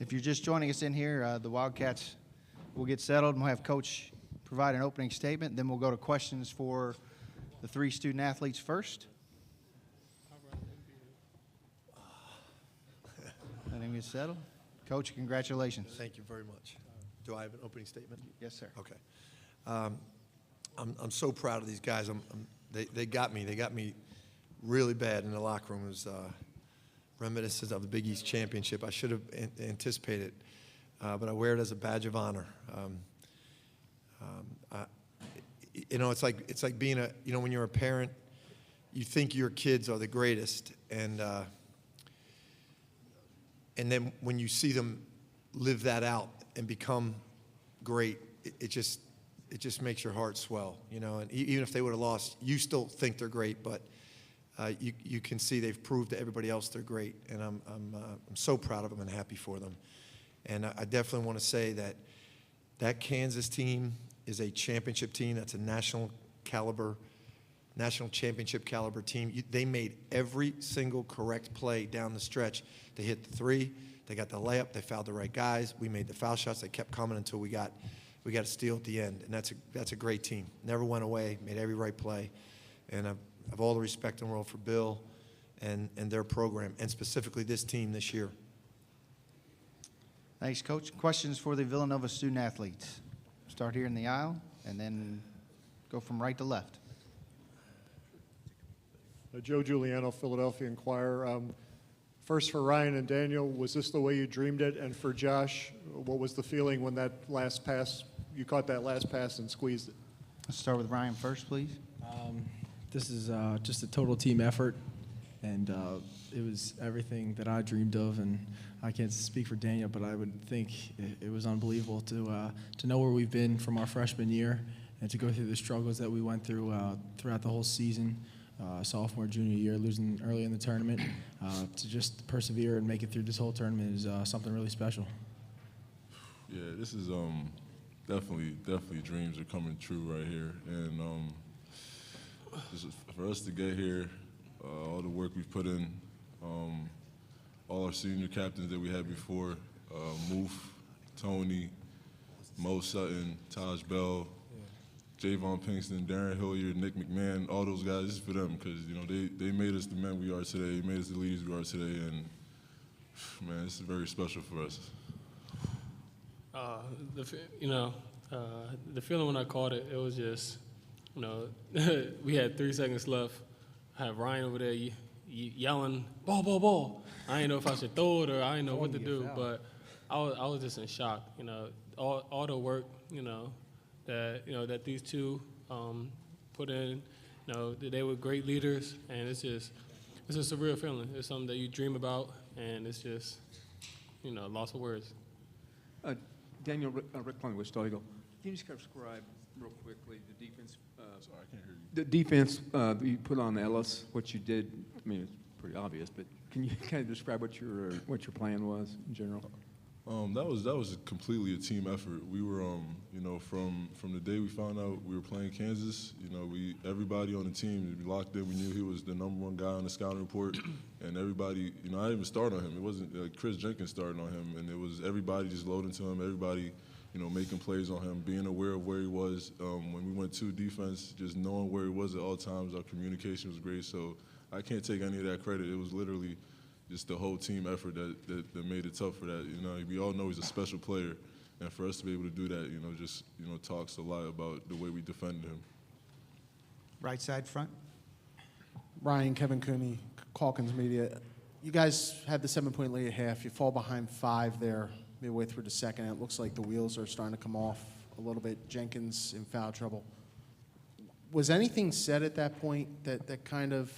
If you're just joining us in here, the Wildcats will get settled, and we'll have Coach provide an opening statement. Then we'll go to questions for the three student athletes first. Let him get settled. Coach, congratulations. Thank you very much. Do I have an opening statement? Yes, sir. Okay. I'm so proud of these guys. They got me. They got me really bad in the locker room. It was reminiscent of the Big East Championship. I should have anticipated, but I wear it as a badge of honor. It's like being when you're a parent, you think your kids are the greatest, and then when you see them live that out and become great, it just makes your heart swell, And even if they would have lost, you still think they're great, but you can see they've proved to everybody else they're great, and I'm so proud of them and happy for them. And I definitely want to say that Kansas team is a championship team. That's a national championship caliber team. They made every single correct play down the stretch. They hit the three. They got the layup. They fouled the right guys. We made the foul shots. They kept coming until we got a steal at the end. And that's a great team. Never went away. Made every right play. And I have all the respect in the world for Bill and their program, and specifically this team this year. Thanks, Coach. Questions for the Villanova student athletes? Start here in the aisle and then go from right to left. Joe Giuliano, Philadelphia Inquirer. First for Ryan and Daniel, was this the way you dreamed it? And for Josh, what was the feeling when that last pass, you caught that last pass and squeezed it? Let's start with Ryan first, please. This is just a total team effort, and it was everything that I dreamed of. And I can't speak for Daniel, but I would think it was unbelievable to know where we've been from our freshman year and to go through the struggles that we went through throughout the whole season. Sophomore, junior year, losing early in the tournament, to just persevere and make it through this whole tournament is something really special. Yeah, this is definitely dreams are coming true right here, and just for us to get here, all the work we've put in, all our senior captains that we had before, Moof, Tony, Mo Sutton, Taj Bell, Javon Pinkston, Darren Hilliard, Nick McMahon, all those guys, just for them, because they made us the men we are today, they made us the leaders we are today, and man, this is very special for us. The feeling when I caught it, it was just, we had 3 seconds left. I had Ryan over there yelling, "Ball, ball, ball!" I didn't know if I should throw it or I didn't know what to do, but I was just in shock. All the work, that these two put in. They were great leaders, and it's just a real feeling. It's something that you dream about, and it's just, lost of words. Daniel, Rick Plummer with Star Eagle. Can you just kind of describe real quickly the defense? Sorry, I can't hear you. The defense you put on Ellis, what you did. I mean, it's pretty obvious, but can you kind of describe what your plan was in general? That was completely a team effort. We were, from the day we found out we were playing Kansas, everybody on the team, we locked in. We knew he was the #1 guy on the scouting report, and everybody, I didn't even start on him. It wasn't Chris Jenkins starting on him, and it was everybody just loading to him. Everybody, making plays on him, being aware of where he was. When we went to defense, just knowing where he was at all times. Our communication was great, so I can't take any of that credit. It was literally just the whole team effort that made it tough for that. We all know he's a special player, and for us to be able to do that, talks a lot about the way we defended him. Right side front. Ryan, Kevin Cooney, Calkins Media. You guys had the 7-point lead at half. You fall behind 5 there midway through the second. It looks like the wheels are starting to come off a little bit. Jenkins in foul trouble. Was anything said at that point that kind of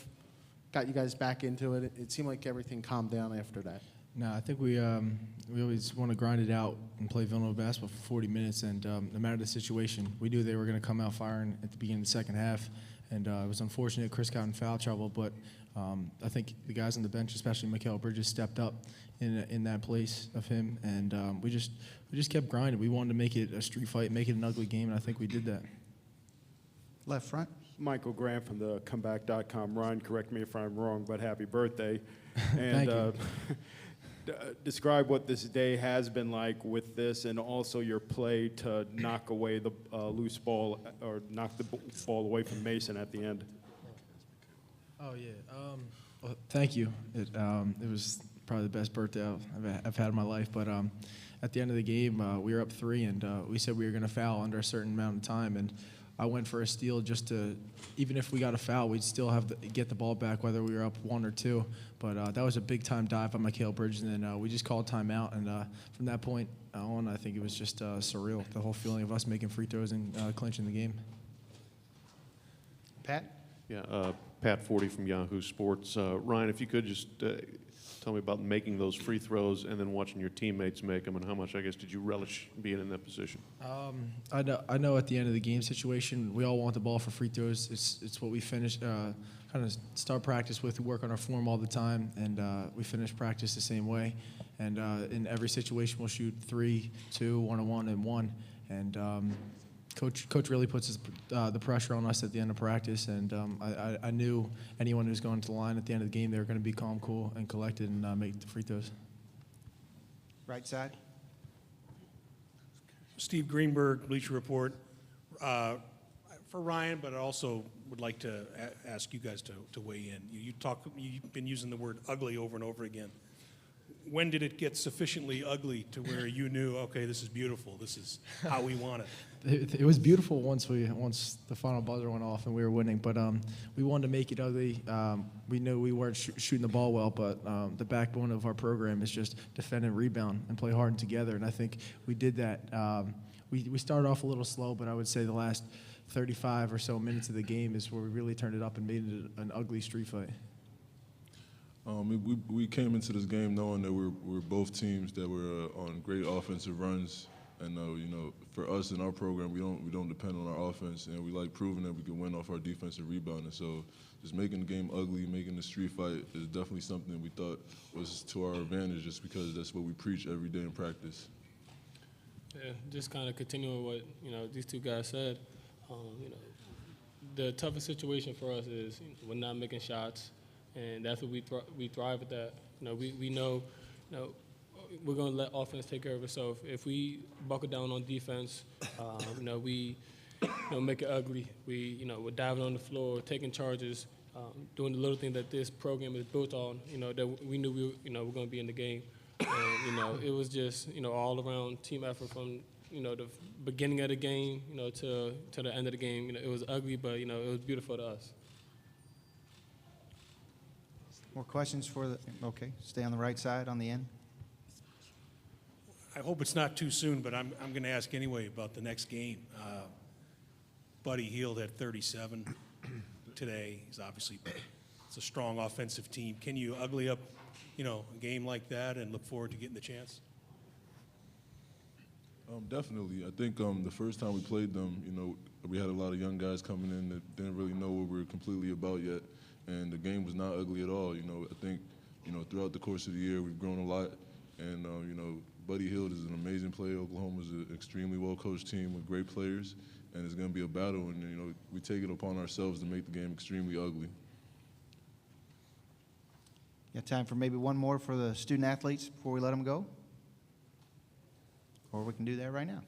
got you guys back into it? It seemed like everything calmed down after that. No, I think we always want to grind it out and play Villanova basketball for 40 minutes, and no matter the situation, we knew they were going to come out firing at the beginning of the second half, and it was unfortunate Chris got in foul trouble, but I think the guys on the bench, especially Mikal Bridges, stepped up in that place of him, and we just kept grinding. We wanted to make it a street fight, make it an ugly game, and I think we did that. Left front. Michael Graham from the comeback.com. Ron, correct me if I'm wrong, but happy birthday. Thank you. Describe what this day has been like with this, and also your play to knock away the loose ball or knock the ball away from Mason at the end. Oh yeah. Well, thank you. It was probably the best birthday I've had in my life. But at the end of the game, we were up 3, and we said we were going to foul under a certain amount of time, and I went for a steal just to, even if we got a foul, we'd still have to get the ball back whether we were up 1 or 2. But that was a big time dive by Mikal Bridges, and then we just called timeout. And from that point on, I think it was just surreal, the whole feeling of us making free throws and clinching the game. Pat? Yeah, Pat Forty from Yahoo Sports. Ryan, if you could just tell me about making those free throws and then watching your teammates make them, and how much, I guess, did you relish being in that position? I know at the end of the game situation, we all want the ball for free throws. It's what we finish, kind of start practice with. We work on our form all the time, and we finish practice the same way. And in every situation, we'll shoot 3, 2, 1-on-1, and 1. And Coach really puts the pressure on us at the end of practice, and I knew anyone who's going to the line at the end of the game, they were going to be calm, cool, and collected and make the free throws. Right side? Steve Greenberg, Bleacher Report. For Ryan, but I also would like to ask you guys to weigh in. You've been using the word ugly over and over again. When did it get sufficiently ugly to where you knew, okay, this is beautiful, this is how we want it? It was beautiful once the final buzzer went off and we were winning, but we wanted to make it ugly. We knew we weren't shooting the ball well, but the backbone of our program is just defend and rebound and play hard and together, and I think we did that. We started off a little slow, but I would say the last 35 or so minutes of the game is where we really turned it up and made it an ugly street fight. We came into this game knowing that we're both teams that were on great offensive runs, and for us in our program, we don't depend on our offense, and we like proving that we can win off our defensive rebounding. So just making the game ugly, making the street fight is definitely something we thought was to our advantage, just because that's what we preach every day in practice. Yeah, just kind of continuing what these two guys said. The toughest situation for us is we're not making shots. And that's what we thrive at that. We know, we're going to let offense take care of itself. If we buckle down on defense, we make it ugly. We're diving on the floor, taking charges, doing the little thing that this program is built on. That we knew we were going to be in the game. And it was just all around team effort from the beginning of the game to the end of the game. It was ugly, but it was beautiful to us. More questions for okay, stay on the right side on the end. I hope it's not too soon, but I'm going to ask anyway about the next game. Buddy Hield had 37 today. It's a strong offensive team. Can you ugly up, a game like that and look forward to getting the chance? Definitely. I think the first time we played them, we had a lot of young guys coming in that didn't really know what we were completely about yet. And the game was not ugly at all. I think, throughout the course of the year, we've grown a lot. And, Buddy Hield is an amazing player. Oklahoma's an extremely well-coached team with great players. And it's going to be a battle. And, we take it upon ourselves to make the game extremely ugly. Got time for maybe one more for the student athletes before we let them go? Or we can do that right now.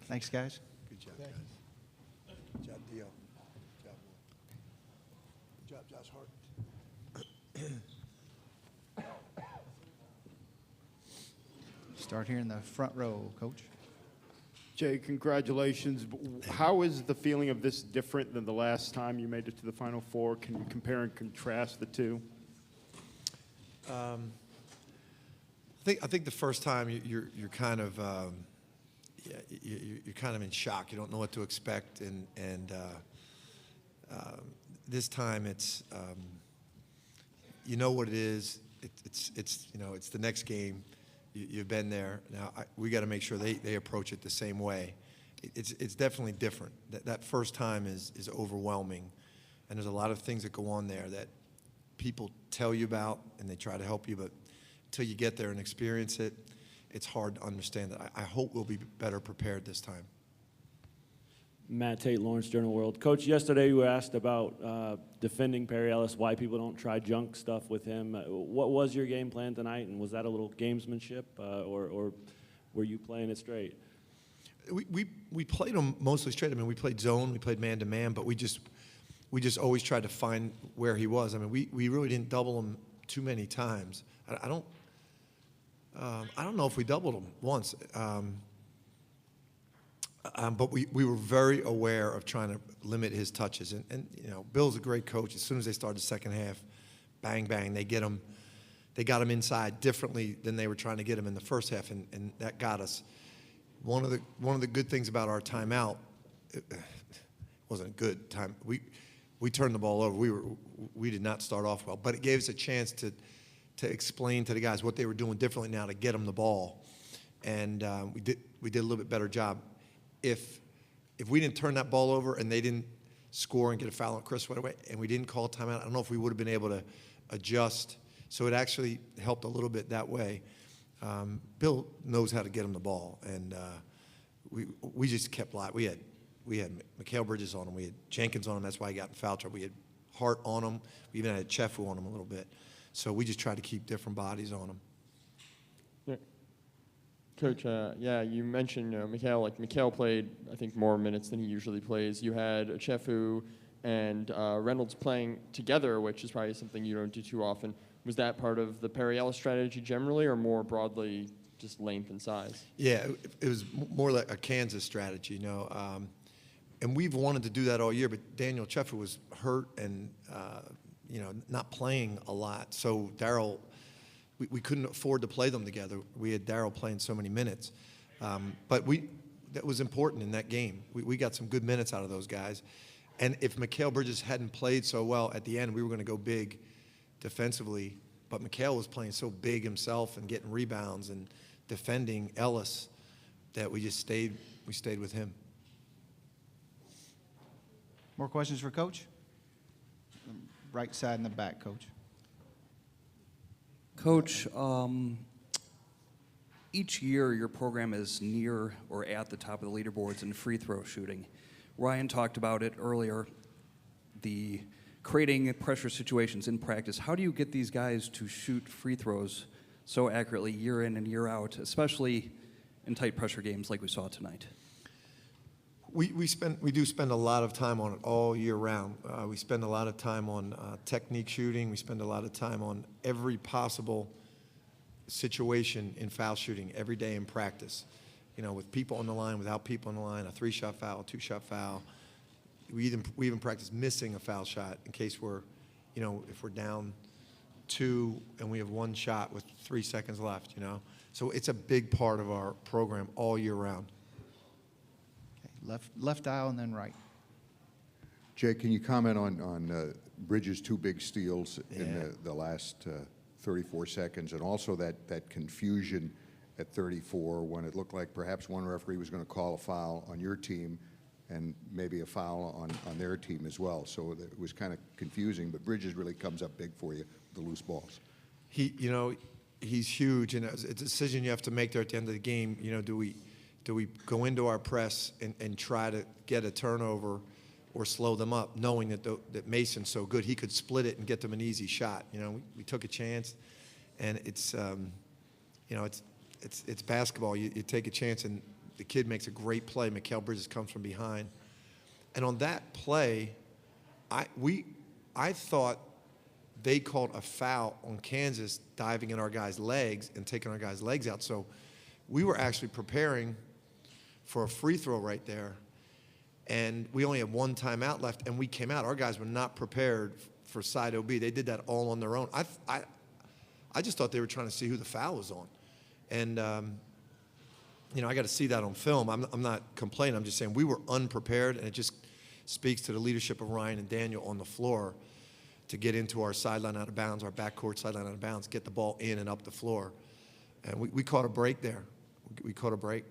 Thanks, guys. Good job, guys. Good job, Dio. Good job, Josh Hart. Start here in the front row, Coach. Jay, congratulations. How is the feeling of this different than the last time you made it to the Final Four? Can you compare and contrast the two? I think the first time you're kind of you're kind of in shock. You don't know what to expect, and this time it's you know what it is. It's the next game. You've been there. Now we got to make sure they approach it the same way. It's definitely different. That first time is overwhelming, and there's a lot of things that go on there that people tell you about and they try to help you, but until you get there and experience it, it's hard to understand that. I hope we'll be better prepared this time. Matt Tate, Lawrence Journal World. Coach, yesterday you were asked about defending Perry Ellis, why people don't try junk stuff with him. What was your game plan tonight, and was that a little gamesmanship, or were you playing it straight? We played them mostly straight. I mean, we played zone, we played man-to-man, but we just always tried to find where he was. I mean, we really didn't double him too many times. I don't know if we doubled him once. But we were very aware of trying to limit his touches. And you know, Bill's a great coach. As soon as they started the second half, bang, bang, they got him inside differently than they were trying to get him in the first half, and that got us. One of the good things about our timeout, it wasn't a good time. We turned the ball over. We did not start off well, but it gave us a chance to explain to the guys what they were doing differently now to get them the ball, and we did a little bit better job. If we didn't turn that ball over and they didn't score and get a foul on Chris right away, and we didn't call timeout, I don't know if we would have been able to adjust. So it actually helped a little bit that way. Bill knows how to get him the ball, and we just kept live. We had Mikhail Bridges on him. We had Jenkins on him. That's why he got in foul trouble. We had Hart on him. We even had Chefu on him a little bit. So we just tried to keep different bodies on him. Yeah. Coach, you mentioned Mikhail. Like Mikhail played, I think, more minutes than he usually plays. You had Chefu and Reynolds playing together, which is probably something you don't do too often. Was that part of the Perry Ellis strategy generally, or more broadly, just length and size? Yeah, it was more like a Kansas strategy, you know. And we've wanted to do that all year, but Daniel Chefu was hurt and, not playing a lot. So Darryl, we couldn't afford to play them together. We had Darryl playing so many minutes. But that was important in that game. We got some good minutes out of those guys. And if Mikhail Bridges hadn't played so well at the end, we were going to go big defensively. But Mikhail was playing so big himself and getting rebounds and defending Ellis that we stayed with him. More questions for Coach? Right side in the back, Coach. Coach, each year your program is near or at the top of the leaderboards in free throw shooting. Ryan talked about it earlier, the creating pressure situations in practice. How do you get these guys to shoot free throws so accurately year in and year out, especially in tight pressure games like we saw tonight? We do spend a lot of time on it all year round. We spend a lot of time on technique shooting. We spend a lot of time on every possible situation in foul shooting every day in practice. You know, with people on the line, without people on the line, a 3-shot foul, a 2-shot foul. We even practice missing a foul shot in case if we're down 2 and we have 1 shot with 3 seconds left. So it's a big part of our program all year round. Left aisle and then right. Jay, can you comment on Bridges' 2 big steals in the last 34 seconds, and also that confusion at 34 when it looked like perhaps one referee was going to call a foul on your team and maybe a foul on their team as well. So it was kind of confusing, but Bridges really comes up big for you, the loose balls. He's huge, and it's a decision you have to make there at the end of the game. Do we go into our press and try to get a turnover or slow them up, knowing that Mason's so good, he could split it and get them an easy shot. We took a chance, and it's basketball. You take a chance, and the kid makes a great play. Mikhail Bridges comes from behind, and on that play, I thought they called a foul on Kansas diving in our guys' legs and taking our guys' legs out. So we were actually preparing for a free throw right there, and we only had 1 timeout left, and we came out. Our guys were not prepared for side OB. They did that all on their own. I just thought they were trying to see who the foul was on, and I got to see that on film. I'm not complaining. I'm just saying we were unprepared, and it just speaks to the leadership of Ryan and Daniel on the floor to get into our sideline out of bounds, our backcourt sideline out of bounds, get the ball in and up the floor, and we caught a break there. We caught a break.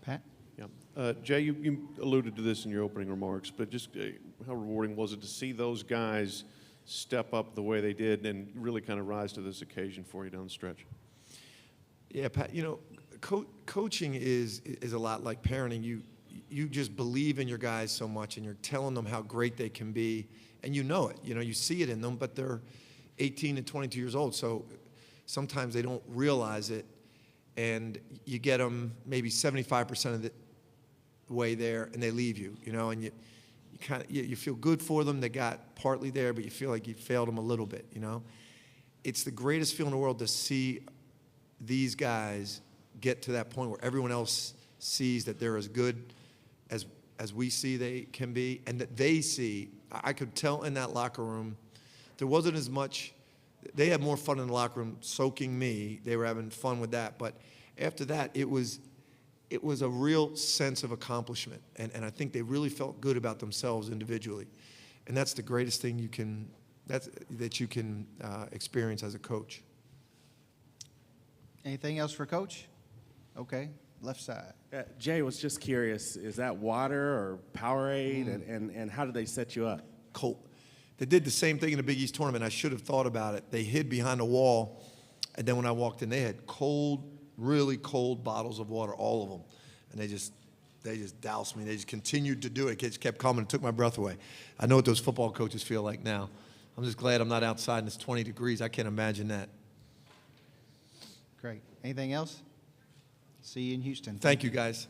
Pat? Yeah. Jay, you alluded to this in your opening remarks, but just how rewarding was it to see those guys step up the way they did and really kind of rise to this occasion for you down the stretch? Yeah, Pat, coaching is a lot like parenting. you just believe in your guys so much, and you're telling them how great they can be, and you know it. You know, you see it in them, but they're 18 and 22 years old, so sometimes they don't realize it, and you get them maybe 75% of the way there, and they leave you, you know, and you kind of you feel good for them. They got partly there, but you feel like you failed them a little bit, you know. It's the greatest feeling in the world to see these guys get to that point where everyone else sees that they're as good as we see they can be, and that they see. I could tell in that locker room, there wasn't as much. They had more fun in the locker room soaking me. They were having fun with that. But after that, it was a real sense of accomplishment, and I think they really felt good about themselves individually, and that's the greatest thing that you can experience as a coach. Anything else for Coach? Okay, left side. Jay was just curious, is that water or Powerade, and how did they set you up? Cold. They did the same thing in the Big East tournament. I should have thought about it. They hid behind a wall, and then when I walked in, they had cold, really cold bottles of water, all of them, and they just doused me. They just continued to do it. It just kept coming. It took my breath away. I know what those football coaches feel like now. I'm just glad I'm not outside and it's 20 degrees. I can't imagine that. Great. Anything else? See you in Houston. Thank you, guys.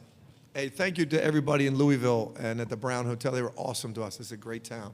Hey, thank you to everybody in Louisville and at the Brown Hotel. They were awesome to us. This is a great town.